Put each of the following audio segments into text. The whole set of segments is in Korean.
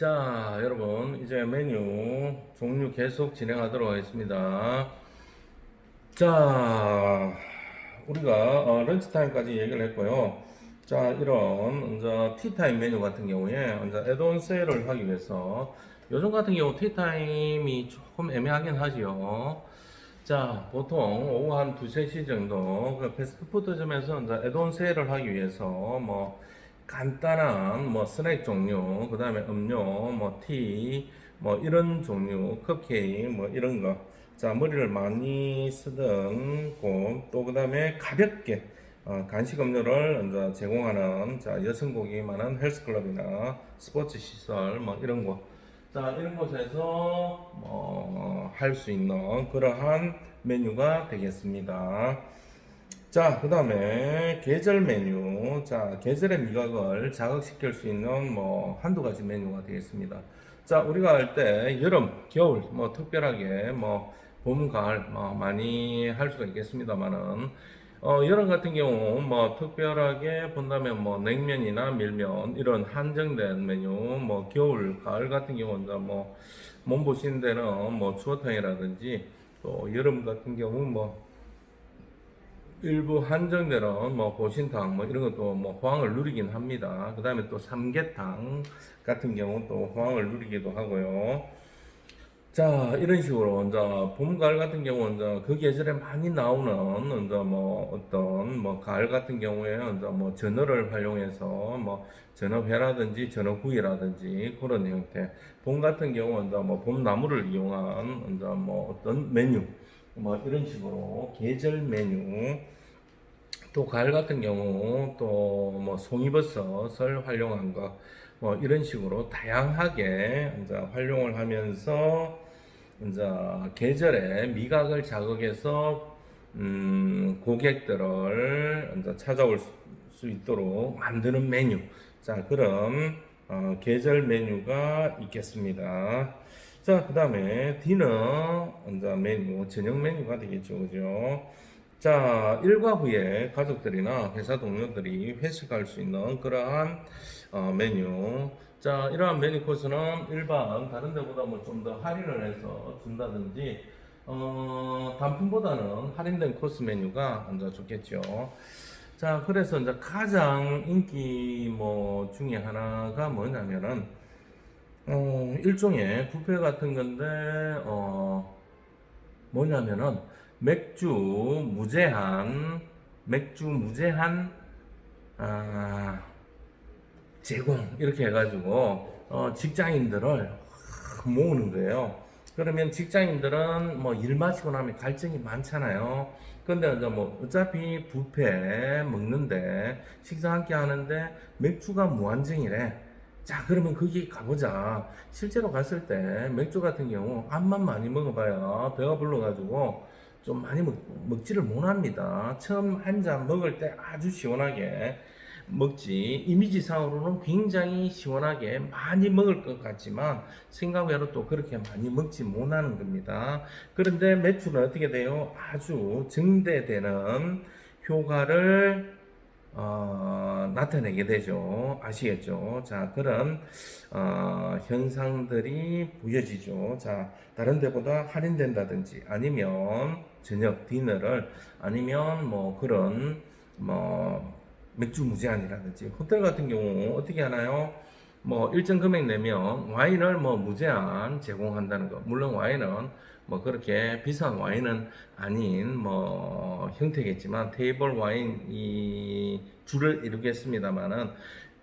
자, 여러분, 이제 메뉴 종류 계속 진행하도록 하겠습니다. 자, 우리가 런치타임까지 얘기를 했고요. 자, 이런 이제 티타임 메뉴 같은 경우에 이제 애드온 세일을 하기 위해서 요즘 같은 경우 티타임이 조금 애매하긴 하지요. 자, 보통 오후 한 2, 3시 정도 그 패스트푸드점에서 이제 애드온 세일을 하기 위해서 뭐 간단한 뭐 스낵 종류, 그 다음에 음료, 뭐 티, 뭐 이런 종류, 컵케이크 뭐 이런 거. 자, 머리를 많이 쓰던 곳, 또 그 다음에 가볍게 간식 음료를 이제 제공하는 자, 여성복이 많은 헬스클럽이나 스포츠 시설 뭐 이런 곳. 자, 이런 곳에서 할 수 있는 그러한 메뉴가 되겠습니다. 자, 그 다음에 계절 메뉴. 자, 계절의 미각을 자극시킬 수 있는 뭐 한두 가지 메뉴가 되겠습니다. 자, 우리가 할 때 여름, 겨울, 뭐 특별하게 뭐 봄, 가을 뭐 많이 할 수가 있겠습니다만은 여름 같은 경우 뭐 특별하게 본다면 뭐 냉면이나 밀면 이런 한정된 메뉴, 뭐 겨울, 가을 같은 경우는 뭐 몸보신 데는 뭐 추어탕이라든지 또 여름 같은 경우 뭐 일부 한정되는 뭐 보신탕 뭐 이런 것도 뭐 호황을 누리긴 합니다. 그 다음에 또 삼계탕 같은 경우 또 호황을 누리기도 하고요. 자, 이런 식으로 이제 봄, 가을 같은 경우는 이제 그 계절에 많이 나오는 이제 뭐 어떤 뭐 가을 같은 경우에 이제 뭐 전어를 활용해서 뭐 전어회라든지 전어구이라든지 그런 형태. 봄 같은 경우는 이제 뭐 봄나물을 이용한 이제 뭐 어떤 메뉴 뭐 이런 식으로 계절 메뉴. 또 가을 같은 경우 또 뭐 송이버섯을 활용한 거 뭐 이런 식으로 다양하게 이제 활용을 하면서 이제 계절의 미각을 자극해서 고객들을 이제 찾아올 수 있도록 만드는 메뉴. 자, 그런 계절 메뉴가 있겠습니다. 자, 그 다음에 디너 이제 메뉴, 저녁 메뉴가 되겠죠, 그죠? 자, 일과 후에 가족들이나 회사 동료들이 회식할 수 있는 그러한 메뉴. 자, 이러한 메뉴 코스는 일반 다른 데보다 뭐 좀 더 할인을 해서 준다든지, 단품보다는 할인된 코스 메뉴가 먼저 좋겠죠. 자, 그래서 이제 가장 인기 뭐 중에 하나가 뭐냐면은, 일종의 뷔페 같은 건데, 뭐냐면은, 맥주 무제한, 맥주 무제한, 아, 제공 이렇게 해가지고 직장인들을 모으는 거예요. 그러면 직장인들은 뭐 일 마치고 나면 갈증이 많잖아요. 근데 이제 뭐 어차피 뷔페 먹는데 식사 함께 하는데 맥주가 무한정이래. 자, 그러면 거기 가보자. 실제로 갔을 때 맥주 같은 경우 암만 많이 먹어봐야 배가 불러가지고 좀 많이 먹지를 못합니다. 처음 한 잔 먹을 때 아주 시원하게 먹지, 이미지상으로는 굉장히 시원하게 많이 먹을 것 같지만 생각외로 또 그렇게 많이 먹지 못하는 겁니다. 그런데 매출은 어떻게 돼요? 아주 증대되는 효과를 나타내게 되죠. 아시겠죠? 자, 그런 현상들이 보여지죠. 자, 다른 데보다 할인된다든지 아니면 저녁 디너를 아니면 뭐 그런 뭐 맥주 무제한이라든지 호텔 같은 경우 어떻게 하나요? 뭐 일정 금액 내면 와인을 뭐 무제한 제공한다는 거. 물론 와인은 뭐 그렇게 비싼 와인은 아닌 뭐 형태겠지만 테이블 와인이 줄을 이루겠습니다만은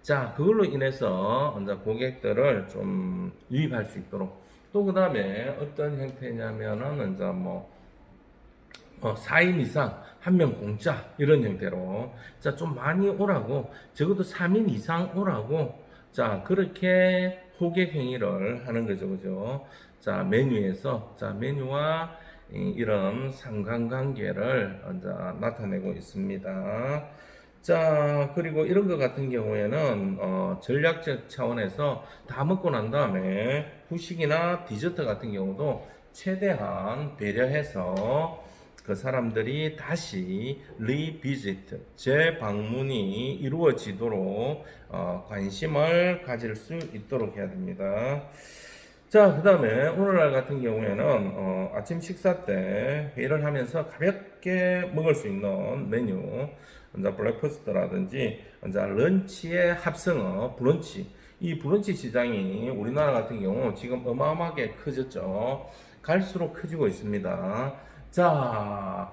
자, 그걸로 인해서 이제 고객들을 좀 유입할 수 있도록 또 그 다음에 어떤 형태냐면은 이제 뭐 4인 이상 한 명 공짜 이런 형태로 자, 좀 많이 오라고 적어도 3인 이상 오라고 자, 그렇게 호객 행위를 하는 거죠, 그죠? 자, 메뉴에서 자, 메뉴와 이런 상관관계를 이제 나타내고 있습니다. 자, 그리고 이런 것 같은 경우에는 전략적 차원에서 다 먹고 난 다음에 후식이나 디저트 같은 경우도 최대한 배려해서 그 사람들이 다시 리비지트, 재방문이 이루어지도록 관심을 가질 수 있도록 해야 됩니다. 자, 그 다음에 오늘날 같은 경우에는 아침 식사 때 회의를 하면서 가볍게 먹을 수 있는 메뉴, 이제 브렉퍼스트라든지 이제 런치의 합성어 브런치, 이 브런치 시장이 우리나라 같은 경우 지금 어마어마하게 커졌죠. 갈수록 커지고 있습니다. 자,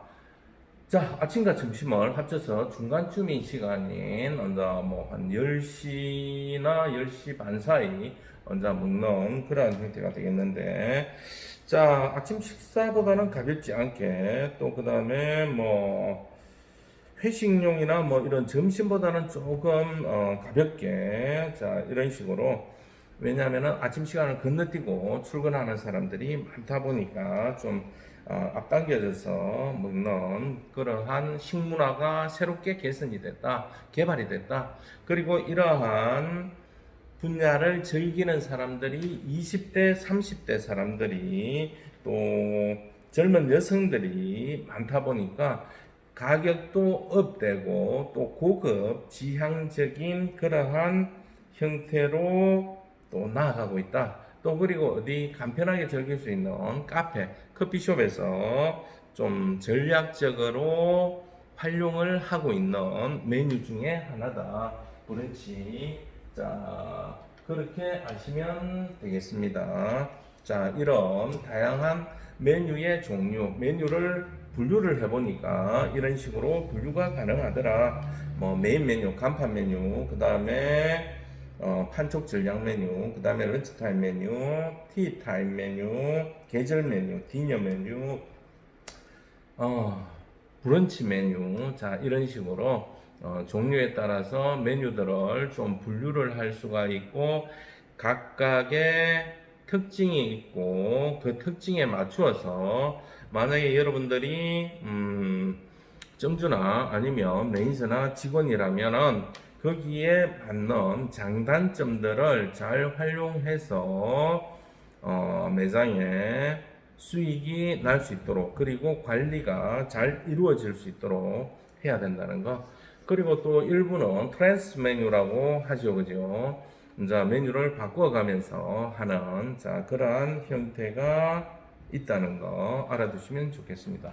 아침과 점심을 합쳐서 중간쯤인 시간인 한 10시나 10시 반 사이 먹는 그런 형태가 되겠는데, 자, 아침 식사보다는 가볍지 않게, 또 그 다음에 회식용이나 이런 점심보다는 조금 가볍게, 자, 이런 식으로. 왜냐하면 아침 시간을 건너뛰고 출근하는 사람들이 많다 보니까 좀 앞당겨져서 먹는 그러한 식문화가 새롭게 개발이 됐다. 그리고 이러한 분야를 즐기는 사람들이 20대, 30대 사람들이 또 젊은 여성들이 많다 보니까 가격도 업되고 또 고급 지향적인 그러한 형태로 또 나아가고 있다. 또 그리고 어디 간편하게 즐길 수 있는 카페, 커피숍에서 좀 전략적으로 활용을 하고 있는 메뉴 중에 하나다. 브런치. 자, 그렇게 아시면 되겠습니다. 자, 이런 다양한 메뉴의 종류, 메뉴를 분류를 해보니까 이런 식으로 분류가 가능하더라. 메인 메뉴, 간판 메뉴, 그 다음에 판촉 전략 메뉴, 그 다음에 런치타임 메뉴, 티타임 메뉴, 계절 메뉴, 디너 메뉴, 브런치 메뉴. 자, 이런 식으로 종류에 따라서 메뉴들을 좀 분류를 할 수가 있고, 각각의 특징이 있고, 그 특징에 맞추어서 만약에 여러분들이 점주나 아니면 매니저나 직원이라면은 거기에 맞는 장단점들을 잘 활용해서 매장에 수익이 날 수 있도록, 그리고 관리가 잘 이루어질 수 있도록 해야 된다는 거. 그리고 또 일부는 트랜스 메뉴라고 하죠, 그죠? 이제 메뉴를 바꿔가면서 하는 그러한 형태가 있다는 거 알아두시면 좋겠습니다.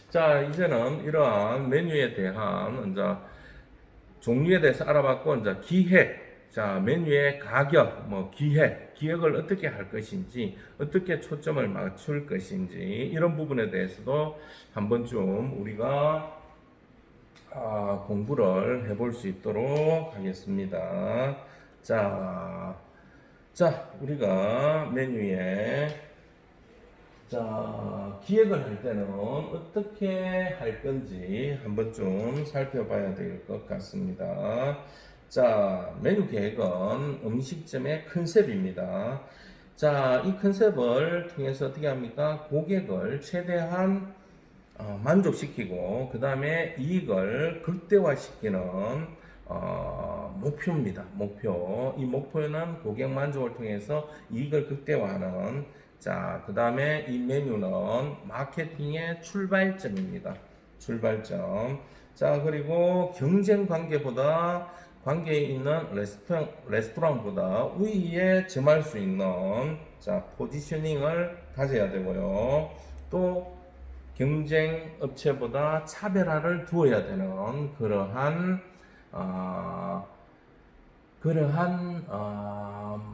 자, 이제는 이러한 메뉴에 대한 종류에 대해서 알아봤고, 기획, 자, 메뉴의 가격, 기획을 어떻게 할 것인지, 어떻게 초점을 맞출 것인지, 이런 부분에 대해서도 한번 좀 우리가 공부를 해볼 수 있도록 하겠습니다. 자, 우리가 메뉴에 기획을 할 때는 어떻게 할 건지 한번 좀 살펴봐야 될 것 같습니다. 자, 메뉴 계획은 음식점의 컨셉입니다. 자, 이 컨셉을 통해서 어떻게 합니까? 고객을 최대한 만족시키고, 그 다음에 이익을 극대화시키는 목표입니다. 이 목표는 고객 만족을 통해서 이익을 극대화하는. 자, 그 다음에 이 메뉴는 마케팅의 출발점입니다. 출발점. 자, 그리고 경쟁 관계에 있는 레스토랑보다 우위에 점할 수 있는 포지셔닝을 가져야 되고요. 또 경쟁 업체보다 차별화를 두어야 되는 그러한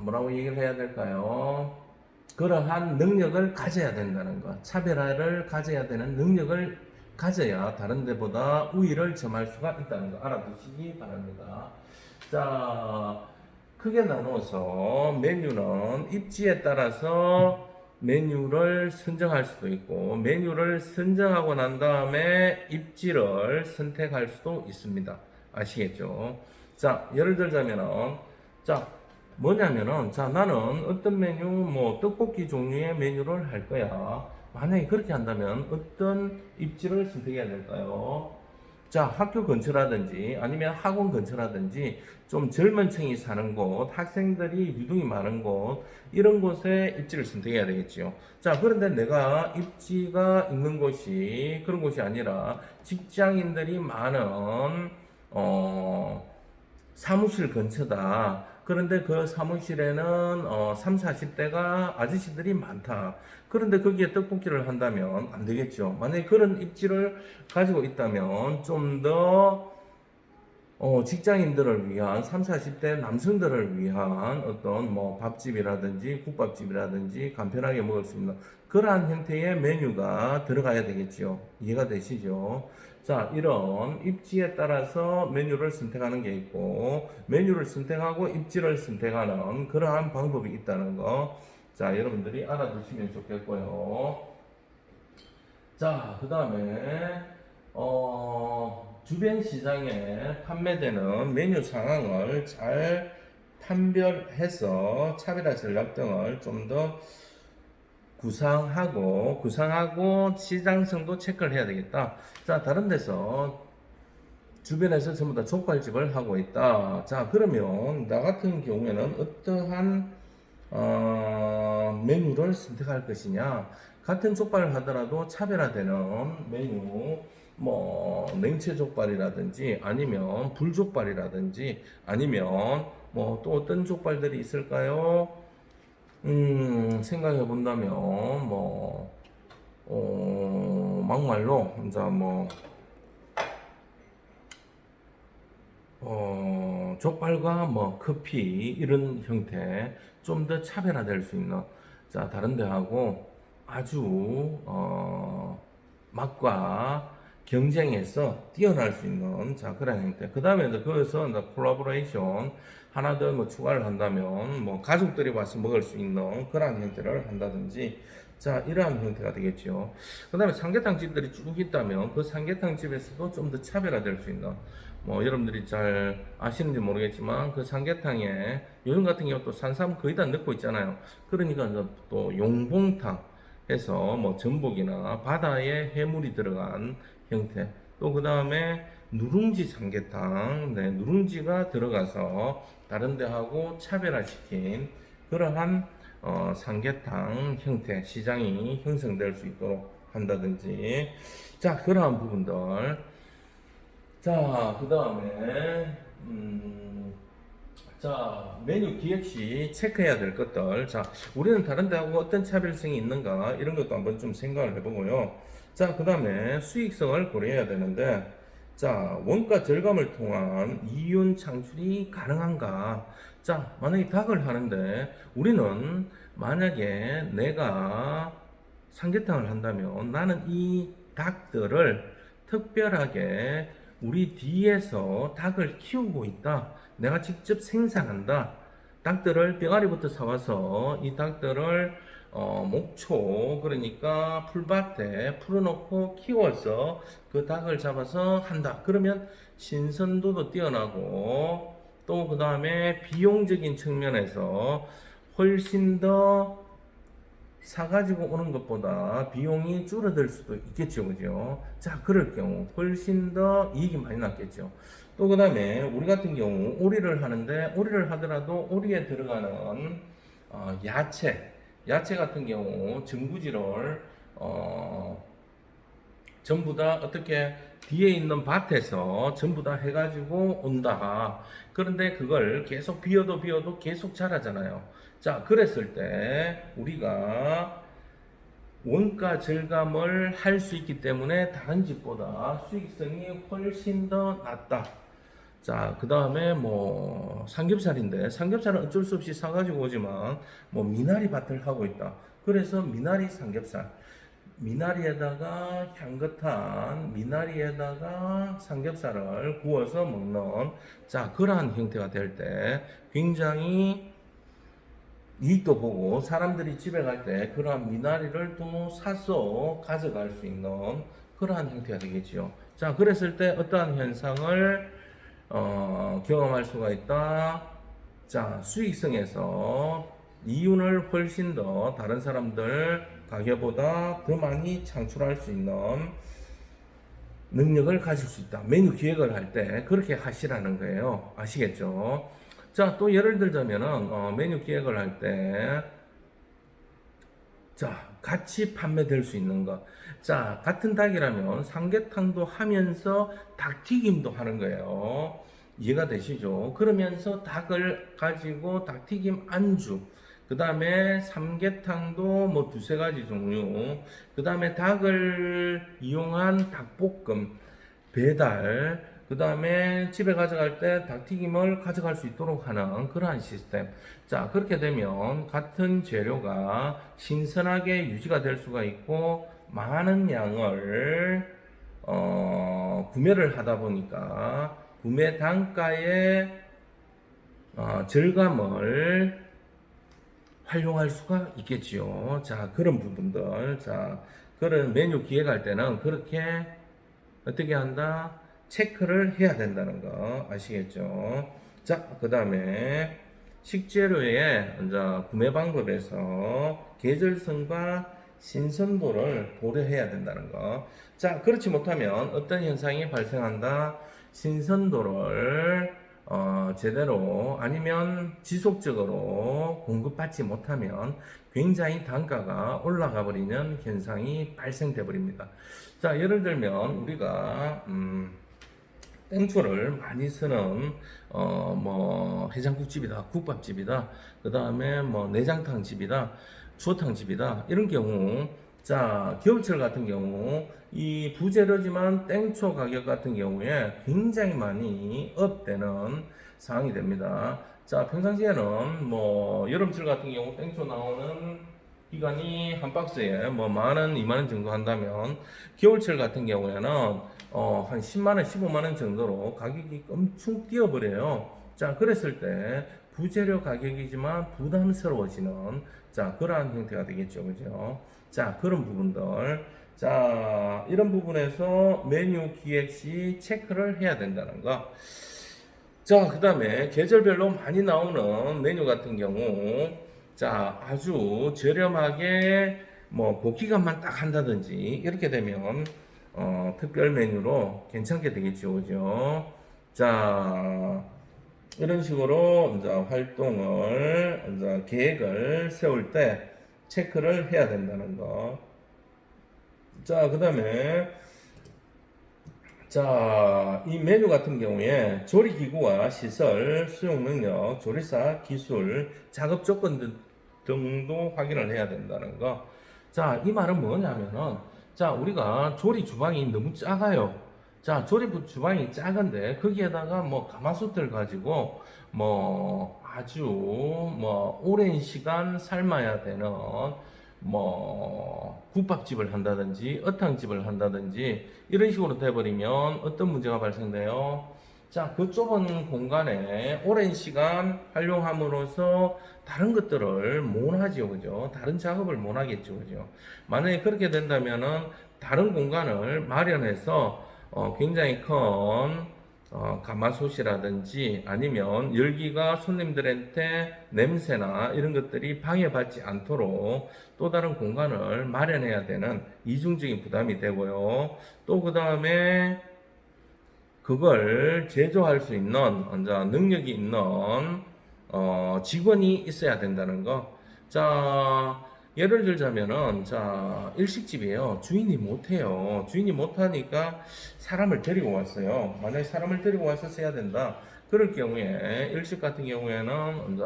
뭐라고 얘기를 해야 될까요? 그러한 능력을 가져야 된다는 것. 차별화를 가져야 되는 능력을 가져야 다른 데보다 우위를 점할 수가 있다는 거 알아두시기 바랍니다. 자, 크게 나누어서 메뉴는 입지에 따라서 메뉴를 선정할 수도 있고, 메뉴를 선정하고 난 다음에 입지를 선택할 수도 있습니다. 아시겠죠? 자, 예를 들자면은, 뭐냐면은, 나는 어떤 메뉴, 떡볶이 종류의 메뉴를 할 거야. 만약에 그렇게 한다면 어떤 입지를 선택해야 될까요? 자, 학교 근처라든지 아니면 학원 근처라든지 좀 젊은 층이 사는 곳, 학생들이 유동이 많은 곳, 이런 곳에 입지를 선택해야 되겠죠. 자, 그런데 내가 입지가 있는 곳이 그런 곳이 아니라 직장인들이 많은, 사무실 근처다. 그런데 그 사무실에는 3, 40대가 아저씨들이 많다. 그런데 거기에 떡볶이를 한다면 안 되겠죠. 만약에 그런 입지를 가지고 있다면 좀 더 직장인들을 위한 3, 40대 남성들을 위한 어떤 뭐 밥집이라든지 국밥집이라든지 간편하게 먹을 수 있는 그러한 형태의 메뉴가 들어가야 되겠죠. 이해가 되시죠? 자, 이런 입지에 따라서 메뉴를 선택하는 게 있고, 메뉴를 선택하고 입지를 선택하는 그러한 방법이 있다는 거. 자, 여러분들이 알아두시면 좋겠고요. 자, 그 다음에, 주변 시장에 판매되는 메뉴 상황을 잘 판별해서 차별화 전략 등을 좀 더 구상하고 시장성도 체크를 해야 되겠다. 자, 다른 데서 주변에서 전부 다 족발집을 하고 있다. 자, 그러면 나 같은 경우에는 어떠한 메뉴를 선택할 것이냐? 같은 족발을 하더라도 차별화되는 메뉴, 뭐 냉채 족발이라든지 아니면 불족발이라든지 아니면 뭐 또 어떤 족발들이 있을까요? 생각해 본다면 막말로 이제 족발과 뭐 커피 이런 형태 좀 더 차별화될 수 있는 자 다른 데하고 아주 맛과 경쟁에서 뛰어날 수 있는 자 그런 형태. 그 다음에 이제 거기서 이제 콜라보레이션 하나 더 뭐 추가를 한다면 뭐 가족들이 와서 먹을 수 있는 그런 형태를 한다든지 자 이러한 형태가 되겠죠. 그 다음에 삼계탕 집들이 쭉 있다면 그 삼계탕 집에서도 좀 더 차별화될 수 있는 뭐 여러분들이 잘 아시는지 모르겠지만 그 삼계탕에 요즘 같은 경우 또 산삼 거의 다 넣고 있잖아요. 그러니까 이제 또 용봉탕 해서 뭐 전복이나 바다에 해물이 들어간 형태 또 그 다음에 누룽지 삼계탕 네, 누룽지가 들어가서 다른 데하고 차별화시킨 그러한 삼계탕 형태 시장이 형성될 수 있도록 한다든지 자 그러한 부분들 자, 그 다음에, 자, 메뉴 기획 시 체크해야 될 것들. 자, 우리는 다른 데하고 어떤 차별성이 있는가, 이런 것도 한번 좀 생각을 해보고요. 자, 그 다음에 수익성을 고려해야 되는데, 자, 원가 절감을 통한 이윤 창출이 가능한가? 자, 만약에 닭을 하는데, 우리는 만약에 내가 삼계탕을 한다면 나는 이 닭들을 특별하게 우리 뒤에서 닭을 키우고 있다. 내가 직접 생산한다. 닭들을 병아리부터 사와서 이 닭들을 목초 그러니까 풀밭에 풀어놓고 키워서 그 닭을 잡아서 한다. 그러면 신선도도 뛰어나고 또 그 다음에 비용적인 측면에서 훨씬 더 사가지고 오는 것보다 비용이 줄어들 수도 있겠죠, 그죠? 자, 그럴 경우 훨씬 더 이익이 많이 났겠죠. 또 그 다음에 우리 같은 경우 오리를 하는데 오리를 하더라도 오리에 들어가는 야채 같은 경우 전구지를 전부 다 어떻게 뒤에 있는 밭에서 전부 다 해가지고 온다. 그런데 그걸 계속 비워도 계속 자라잖아요. 자, 그랬을 때 우리가 원가 절감을 할 수 있기 때문에 다른 집보다 수익성이 훨씬 더 낮다. 자, 그 다음에 뭐 삼겹살인데 삼겹살은 어쩔 수 없이 사가지고 오지만 뭐 미나리 밭을 하고 있다. 그래서 미나리 삼겹살. 미나리에다가 향긋한 미나리에다가 삼겹살을 구워서 먹는 자 그러한 형태가 될 때 굉장히 이익도 보고 사람들이 집에 갈 때 그러한 미나리를 또 사서 가져갈 수 있는 그러한 형태가 되겠지요. 자 그랬을 때 어떠한 현상을 경험할 수가 있다. 자 수익성에서 이윤을 훨씬 더 다른 사람들 가게보다 더 많이 창출할 수 있는 능력을 가질 수 있다. 메뉴 기획을 할 때 그렇게 하시라는 거예요. 아시겠죠? 자, 또 예를 들자면은 메뉴 기획을 할 때 자, 같이 판매될 수 있는 것. 자, 같은 닭이라면 삼계탕도 하면서 닭튀김도 하는 거예요. 이해가 되시죠? 그러면서 닭을 가지고 닭튀김 안주, 그 다음에 삼계탕도 뭐 두세 가지 종류, 그 다음에 닭을 이용한 닭볶음, 배달, 그 다음에 집에 가져갈 때 닭튀김을 가져갈 수 있도록 하는 그러한 시스템. 자, 그렇게 되면 같은 재료가 신선하게 유지가 될 수가 있고, 많은 양을, 구매를 하다 보니까, 구매 단가의 절감을 활용할 수가 있겠지요. 자, 그런 부분들. 자, 그런 메뉴 기획할 때는 그렇게 어떻게 한다? 체크를 해야 된다는 거 아시겠죠? 자, 그 다음에 식재료의 이제 구매 방법에서 계절성과 신선도를 고려해야 된다는 거. 자, 그렇지 못하면 어떤 현상이 발생한다? 신선도를 제대로 아니면 지속적으로 공급받지 못하면 굉장히 단가가 올라가 버리는 현상이 발생돼 버립니다. 자, 예를 들면 우리가 땡초를 많이 쓰는 뭐 해장국집이다, 국밥집이다, 그 다음에 뭐 내장탕집이다, 추어탕집이다 이런 경우, 자, 겨울철 같은 경우 이 부재료지만 땡초 가격 같은 경우에 굉장히 많이 업되는 상황이 됩니다. 자, 평상시에는 뭐 여름철 같은 경우 땡초 나오는 기간이 한 박스에 뭐 10,000원, 20,000원 정도 한다면 겨울철 같은 경우에는 한 10만원, 15만원 정도로 가격이 엄청 뛰어버려요. 자, 그랬을 때 부재료 가격이지만 부담스러워지는 자, 그러한 형태가 되겠죠. 그죠? 자, 그런 부분들. 자, 이런 부분에서 메뉴 기획 시 체크를 해야 된다는 거. 자, 그 다음에 계절별로 많이 나오는 메뉴 같은 경우, 자, 아주 저렴하게 뭐 고기간만 딱 한다든지 이렇게 되면 특별 메뉴로 괜찮게 되겠죠, 그죠? 자, 이런 식으로 이제 활동을 이제 계획을 세울 때 체크를 해야 된다는 거. 자, 그 다음에 자, 이 메뉴 같은 경우에 조리기구와 시설, 수용 능력, 조리사 기술, 작업 조건 등도 확인을 해야 된다는 거. 자, 이 말은 뭐냐면은, 자, 우리가 조리 주방이 너무 작아요. 자, 조리 주방이 작은데, 거기에다가 뭐 가마솥을 가지고, 뭐 아주 뭐 오랜 시간 삶아야 되는 뭐 국밥집을 한다든지 어탕집을 한다든지 이런 식으로 돼버리면 어떤 문제가 발생돼요? 자, 그 좁은 공간에 오랜 시간 활용함으로써 다른 것들을 못 하죠, 그죠? 다른 작업을 못 하겠죠, 그죠? 만약에 그렇게 된다면은 다른 공간을 마련해서 굉장히 큰 가마솥이라든지 아니면 열기가 손님들한테 냄새나 이런 것들이 방해받지 않도록 또 다른 공간을 마련해야 되는 이중적인 부담이 되고요. 또 그 다음에 그걸 제조할 수 있는 능력이 있는 직원이 있어야 된다는 거. 자, 예를 들자면은 자, 일식집이에요. 주인이 못해요. 주인이 못하니까 사람을 데리고 왔어요. 만약에 사람을 데리고 와서 써야 된다. 그럴 경우에 일식 같은 경우에는 이제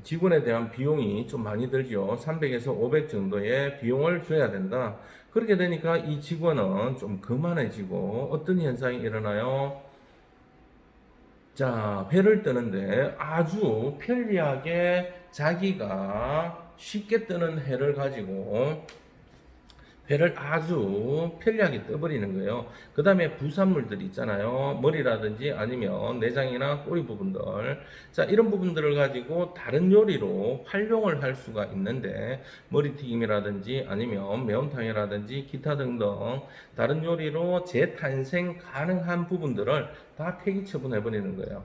직원에 대한 비용이 좀 많이 들죠. 300에서 500 정도의 비용을 줘야 된다. 그렇게 되니까 이 직원은 좀 거만해지고 어떤 현상이 일어나요? 자, 회를 뜨는데 아주 편리하게 자기가 쉽게 뜨는 회를 가지고 회를 아주 편리하게 떠버리는 거예요. 그 다음에 부산물들 있잖아요. 머리라든지 아니면 내장이나 꼬리 부분들. 자, 이런 부분들을 가지고 다른 요리로 활용을 할 수가 있는데, 머리튀김이라든지 아니면 매운탕이라든지 기타 등등 다른 요리로 재탄생 가능한 부분들을 다 폐기 처분해버리는 거예요.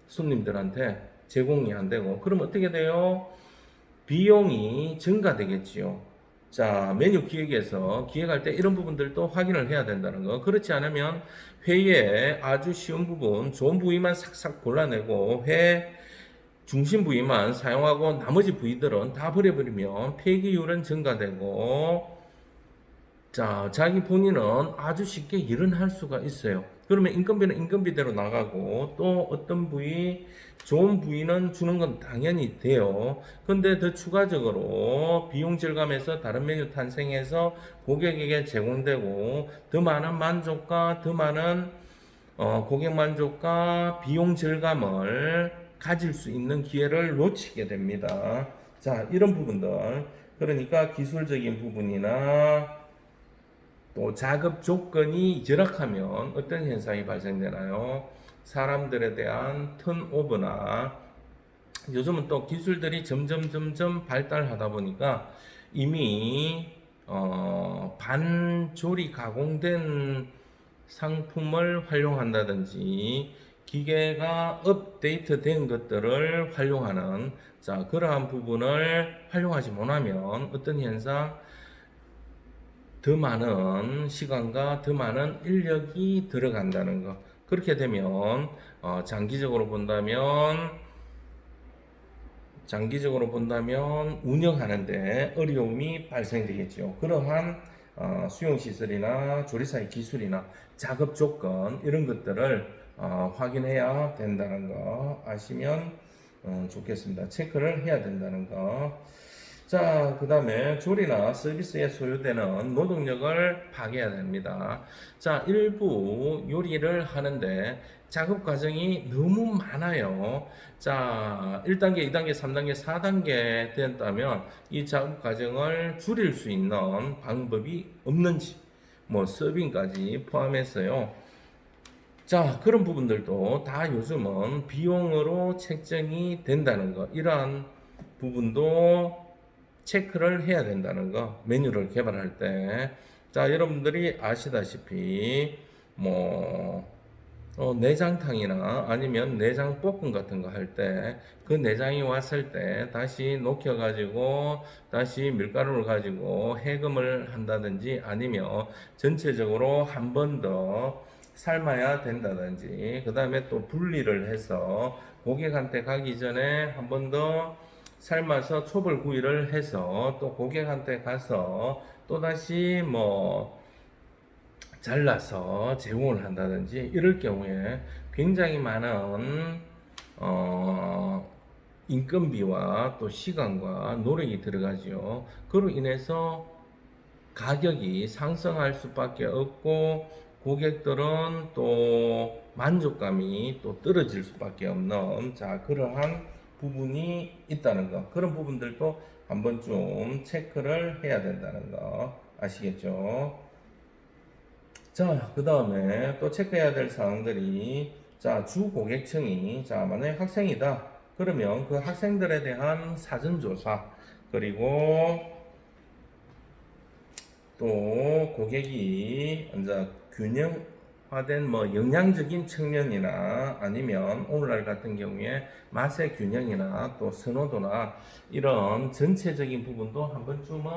손님들한테 제공이 안 되고. 그럼 어떻게 돼요? 비용이 증가되겠지요. 자, 메뉴 기획에서 기획할 때 이런 부분들도 확인을 해야 된다는 거. 그렇지 않으면 회에 아주 쉬운 부분, 좋은 부위만 싹싹 골라내고 회 중심 부위만 사용하고 나머지 부위들은 다 버려버리면 폐기율은 증가되고, 자, 자기 본인은 아주 쉽게 일은 할 수가 있어요. 그러면 인건비는 인건비대로 나가고 또 어떤 부위, 좋은 부위는 주는 건 당연히 돼요. 근데 더 추가적으로 비용 절감에서 다른 메뉴 탄생해서 고객에게 제공되고 더 많은 만족과 더 많은 고객 만족과 비용 절감을 가질 수 있는 기회를 놓치게 됩니다. 자, 이런 부분들. 그러니까 기술적인 부분이나 또 작업 조건이 열악하면 어떤 현상이 발생되나요? 사람들에 대한 턴오버나 요즘은 또 기술들이 점점 발달하다 보니까 이미 반조리 가공된 상품을 활용한다든지 기계가 업데이트된 것들을 활용하는, 자, 그러한 부분을 활용하지 못하면 어떤 현상, 더 많은 시간과 더 많은 인력이 들어간다는 거. 그렇게 되면 장기적으로 본다면 운영하는데 어려움이 발생되겠죠. 그러한 수용시설이나 조리사의 기술이나 작업 조건 이런 것들을 확인해야 된다는 거 아시면 좋겠습니다. 체크를 해야 된다는 거. 자, 그 다음에 조리나 서비스에 소요되는 노동력을 파괴해야 됩니다. 자, 일부 요리를 하는데 작업 과정이 너무 많아요. 자, 1단계, 2단계, 3단계, 4단계 됐다면 이 작업 과정을 줄일 수 있는 방법이 없는지, 뭐 서빙까지 포함해서요. 자, 그런 부분들도 다 요즘은 비용으로 책정이 된다는 거. 이러한 부분도 체크를 해야 된다는 거. 메뉴를 개발할 때. 자, 여러분들이 아시다시피 뭐 내장탕이나 아니면 내장볶음 같은 거 할 때 그 내장이 왔을 때 다시 녹여가지고 다시 밀가루를 가지고 해금을 한다든지 아니면 전체적으로 한 번 더 삶아야 된다든지 그 다음에 또 분리를 해서 고객한테 가기 전에 한 번 더 삶아서 초벌 구이를 해서 또 고객한테 가서 또다시 뭐 잘라서 제공을 한다든지 이럴 경우에 굉장히 많은 인건비와 또 시간과 노력이 들어가죠. 그로 인해서 가격이 상승할 수밖에 없고 고객들은 또 만족감이 또 떨어질 수밖에 없는, 자, 그러한 부분이 있다는 거. 그런 부분들도 한번 좀 체크를 해야 된다는 거 아시겠죠? 자, 그 다음에 또 체크해야 될 사항들이, 자, 주 고객층이, 자, 만약에 학생이다. 그러면 그 학생들에 대한 사전조사, 그리고 또 고객이 이제 균형화된 뭐 영양적인 측면이나 아니면 오늘날 같은 경우에 맛의 균형이나 또 선호도나 이런 전체적인 부분도 한 번쯤은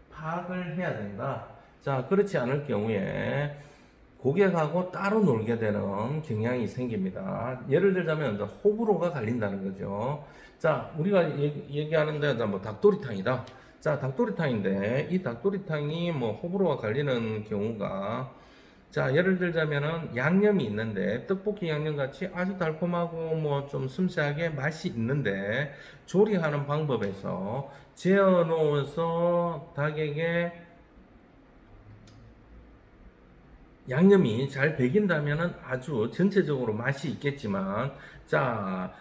파악을 해야 된다. 자, 그렇지 않을 경우에 고객하고 따로 놀게 되는 경향이 생깁니다. 예를 들자면 호불호가 갈린다는 거죠. 자, 우리가 얘기하는데 뭐 닭도리탕이다. 자, 닭도리탕인데 이 닭도리탕이 뭐 호불호가 갈리는 경우가, 자, 예를 들자면은 양념이 있는데 떡볶이 양념 같이 아주 달콤하고 뭐 좀 섬세하게 맛이 있는데 조리하는 방법에서 재어 놓아서 닭에게 양념이 잘 배긴다면은 아주 전체적으로 맛이 있겠지만, 자,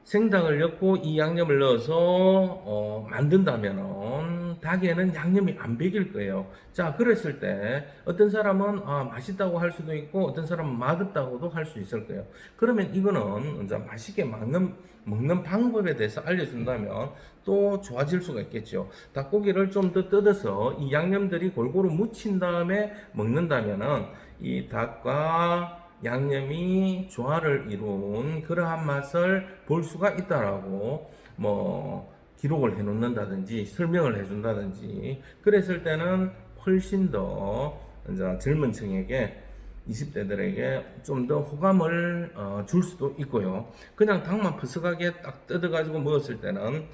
생닭을 넣고 이 양념을 넣어서 만든다면은 닭에는 양념이 안 배길 거예요. 자, 그랬을 때 어떤 사람은 맛있다고 할 수도 있고 어떤 사람은 맛없다고도 할 수 있을 거예요. 그러면 이거는 이제 맛있게 먹는 방법에 대해서 알려준다면 또 좋아질 수가 있겠죠. 닭고기를 좀 더 뜯어서 이 양념들이 골고루 묻힌 다음에 먹는다면은 이 닭과 양념이 조화를 이룬 그러한 맛을 볼 수가 있다라고 뭐 기록을 해 놓는다든지 설명을 해 준다든지 그랬을 때는 훨씬 더 이제 젊은 층에게 20대들에게 좀 더 호감을 줄 수도 있고요. 그냥 닭만 퍼석하게 딱 뜯어가지고 먹었을 때는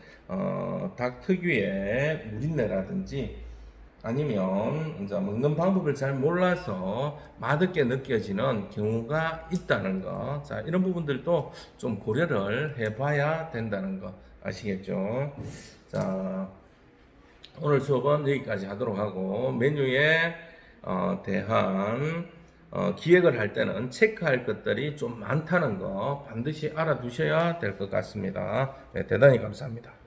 닭 특유의 누린내라든지 아니면 이제 먹는 방법을 잘 몰라서 맛없게 느껴지는 경우가 있다는 거. 자, 이런 부분들도 좀 고려를 해봐야 된다는 거 아시겠죠? 자, 오늘 수업은 여기까지 하도록 하고 메뉴에 대한 기획을 할 때는 체크할 것들이 좀 많다는 거 반드시 알아두셔야 될 것 같습니다. 네, 대단히 감사합니다.